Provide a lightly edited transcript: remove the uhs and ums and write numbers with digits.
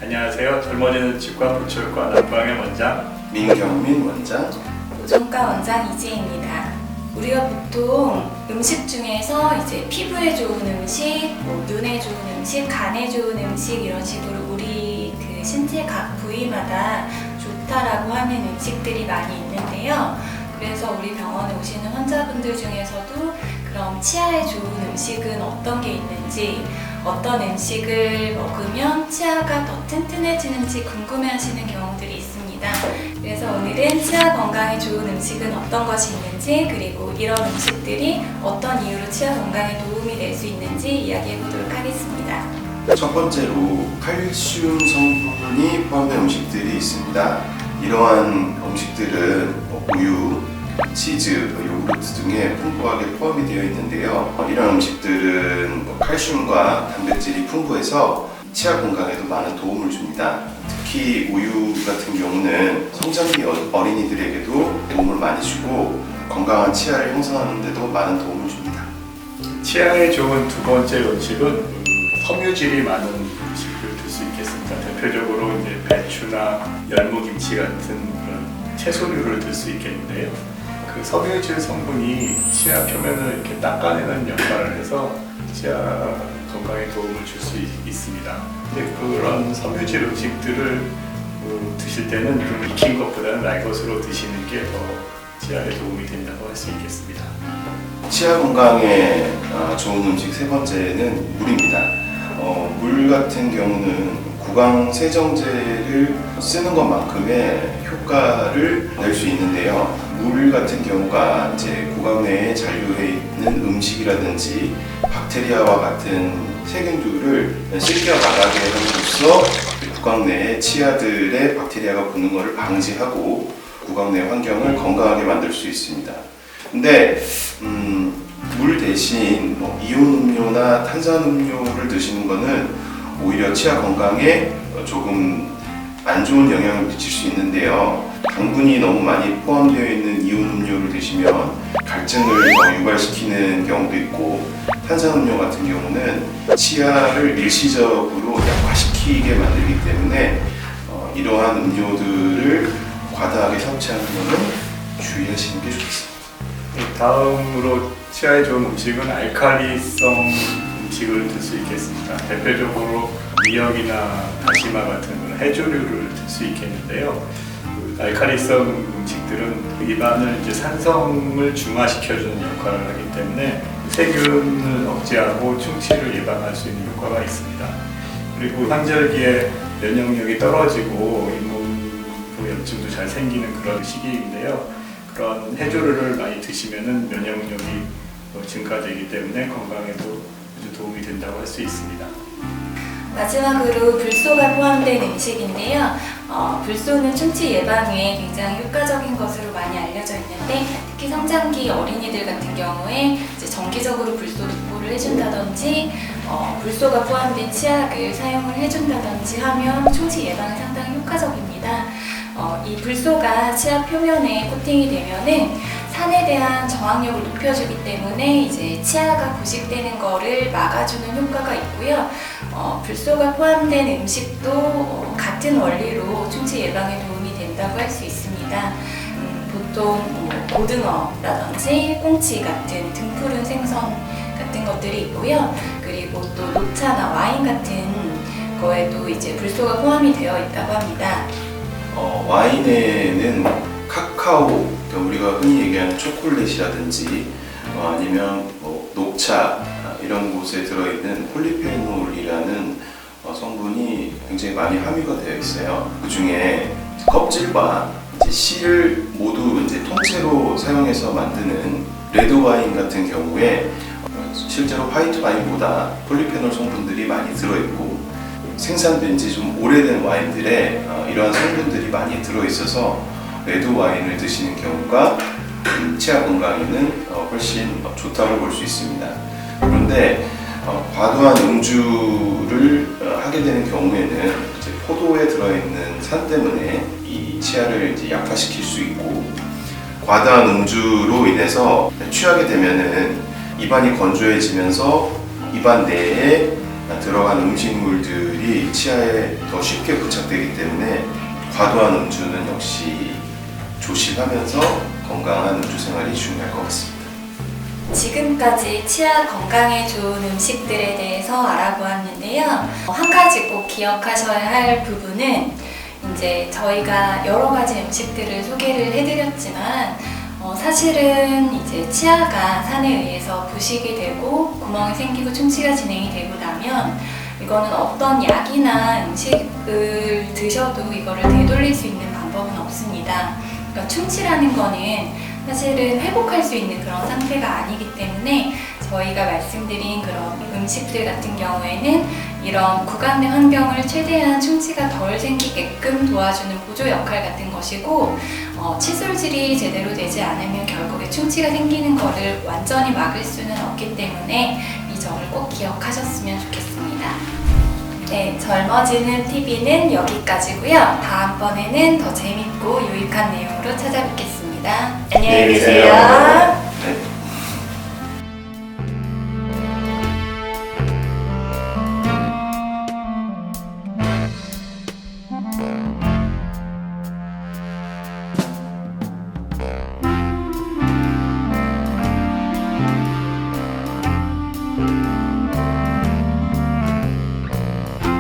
안녕하세요. 젊어지는 치과 부철과 난방의 원장 민경민 원장. 보존과 원장 이지혜입니다. 우리가 보통 음식 중에서 이제 피부에 좋은 음식, 눈에 좋은 음식, 간에 좋은 음식 이런 식으로 우리 그 신체 각 부위마다 좋다라고 하는 음식들이 많이 있는데요. 그래서 우리 병원에 오시는 환자분들 중에서도 그럼 치아에 좋은 음식은 어떤 게 있는지, 어떤 음식을 먹으면 치아가 더 튼튼해지는지 궁금해하시는 경우들이 있습니다. 그래서 오늘은 치아 건강에 좋은 음식은 어떤 것이 있는지, 그리고 이런 음식들이 어떤 이유로 치아 건강에 도움이 될 수 있는지 이야기해 보도록 하겠습니다. 첫 번째로 칼슘 성분이 포함된 음식들이 있습니다. 이러한 음식들은 우유, 치즈, 요구르트 등에 풍부하게 포함이 되어 있는데요. 이런 음식들은 칼슘과 단백질이 풍부해서 치아 건강에도 많은 도움을 줍니다. 특히 우유 같은 경우는 성장기 어린이들에게도 도움을 많이 주고 건강한 치아를 형성하는 데도 많은 도움을 줍니다. 치아에 좋은 두 번째 음식은 섬유질이 많은 음식을 들 수 있겠습니다. 대표적으로 이제 배추나 열무김치 같은 그런 채소류를 들 수 있겠는데요. 그 섬유질 성분이 치아 표면을 이렇게 닦아내는 역할을 해서 치아 건강에 도움을 줄 수 있습니다. 근데 그런 섬유질 음식들을 드실 때는 좀 익힌 것보다는 날 것으로 드시는 게 더 치아에 도움이 된다고 할 수 있겠습니다. 치아 건강에 좋은 음식 세 번째는 물입니다. 물 같은 경우는 구강 세정제를 쓰는 것만큼의 효과를 낼 수 있는데요. 물 같은 경우가 이제 구강 내에 잔류해 있는 음식이라든지 박테리아와 같은 세균들을 씻겨 나가게 함으로써 구강 내에 치아들의 박테리아가 붙는 것을 방지하고 구강 내 환경을 건강하게 만들 수 있습니다. 근데 물 대신 이온 음료나 탄산 음료를 드시는 것은 오히려 치아 건강에 조금 안 좋은 영향을 미칠 수 있는데요. 당분이 너무 많이 포함되어 있는 이온 음료를 드시면 갈증을 유발시키는 경우도 있고, 탄산 음료 같은 경우는 치아를 일시적으로 약화시키게 만들기 때문에 이러한 음료들을 과다하게 섭취하는 것은 주의하시는 게 좋습니다. 다음으로 치아에 좋은 음식은 알칼리성 음식을 들 수 있겠습니다. 대표적으로 미역이나 다시마 같은 그런 해조류를 들 수 있겠는데요. 알칼리성 음식들은 입안을 이제 산성을 중화시켜주는 역할을 하기 때문에 세균을 억제하고 충치를 예방할 수 있는 효과가 있습니다. 그리고 환절기에 면역력이 떨어지고 잇몸 염증도 잘 생기는 그런 시기인데요. 그런 해조류를 많이 드시면은 면역력이 증가되기 때문에 건강에도 아주 도움이 된다고 할 수 있습니다. 마지막으로 불소가 포함된 음식인데요. 불소는 충치 예방에 굉장히 효과적인 것으로 많이 알려져 있는데, 특히 성장기 어린이들 같은 경우에 이제 정기적으로 불소 도포를 해준다든지 불소가 포함된 치약을 사용을 해준다든지 하면 충치 예방에 상당히 효과적입니다. 이 불소가 치아 표면에 코팅이 되면은 산에 대한 저항력을 높여주기 때문에 이제 치아가 부식되는 거를 막아주는 효과가 있고요. 불소가 포함된 음식도 같은 원리로 충치 예방에 도움이 된다고 할 수 있습니다. 보통 고등어라든지 꽁치 같은 등푸른 생선 같은 것들이 있고요. 그리고 또 녹차나 와인 같은 거에도 이제 불소가 포함이 되어 있다고 합니다. 와인에는 카카오, 그러니까 우리가 흔히 얘기하는 초콜릿이라든지 아니면 녹차 이런 곳에 들어있는 폴리페놀이라는 성분이 굉장히 많이 함유가 되어 있어요. 그 중에 껍질과 이제 씨를 모두 이제 통째로 사용해서 만드는 레드 와인 같은 경우에 실제로 화이트 와인보다 폴리페놀 성분들이 많이 들어있고, 생산된 지 좀 오래된 와인들에 이러한 성분들이 많이 들어있어서 레드 와인을 드시는 경우가 치아 건강에는 훨씬 좋다고 볼 수 있습니다. 그런데 과도한 음주를 하게 되는 경우에는 이제 포도에 들어있는 산 때문에 이 치아를 이제 약화시킬 수 있고, 과다한 음주로 인해서 취하게 되면은 입안이 건조해지면서 입안 내에 들어간 음식물들이 치아에 더 쉽게 부착되기 때문에 과도한 음주는 역시 조심하면서 건강한 음주 생활이 중요할 것 같습니다. 지금까지 치아 건강에 좋은 음식들에 대해서 알아보았는데요. 한 가지 꼭 기억하셔야 할 부분은 이제 저희가 여러 가지 음식들을 소개를 해드렸지만 사실은 이제 치아가 산에 의해서 부식이 되고 구멍이 생기고 충치가 진행이 되고 나면 이거는 어떤 약이나 음식을 드셔도 이거를 되돌릴 수 있는 방법은 없습니다. 그러니까 충치라는 거는 사실은 회복할 수 있는 그런 상태가 아니기 때문에 저희가 말씀드린 그런 음식들 같은 경우에는 이런 구강 내 환경을 최대한 충치가 덜 생기게끔 도와주는 보조 역할 같은 것이고 칫솔질이 제대로 되지 않으면 결국에 충치가 생기는 것을 완전히 막을 수는 없기 때문에 이 점을 꼭 기억하셨으면 좋겠습니다. 네, 젊어지는 TV는 여기까지고요. 다음번에는 더 재밌고 유익한 내용으로 찾아뵙겠습니다. 안녕히 계세요.